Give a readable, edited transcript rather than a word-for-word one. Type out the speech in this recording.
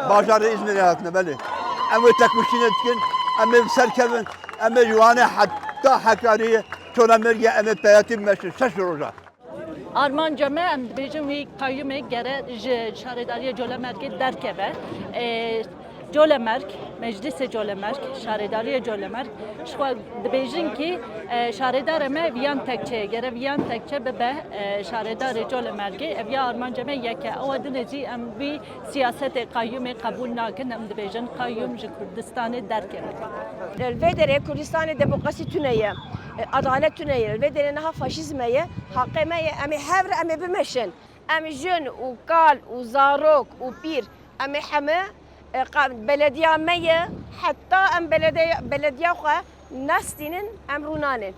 باجار İzmir'e hatına beli. Ama tek müşkine tkin, ama serkevin, ama yuane hatta Hakkari'ye çoğlamerge ama peyatim meşhur, şaşır olacak. Armanca me em dibêjin wî kayyumê gere ji şaredariya Colemergê derkeve. Colemerg, Meclisê Colemerg, Şaredariya Colemerg, ji xwe dibêjin ki şaredara me viyan tekçeye gere viyan tekçe bibe şaredarê Colemergê ev ya armanca me yeke. Ew din jî em vî siyasetê kayyumê qebûl nakin em dibêjin kayyum ji Kurdistanê derkeve. الفيدري كردستان ديمقراطي تونية عدالة تونية الفيدري نها فاشيزمية حقيمية أمي حبر أمي بمشن أمي جن وقال وزاروك وبير أمي حما بلدية مية حتى أم بلدية خا ناس دينن أم رونانن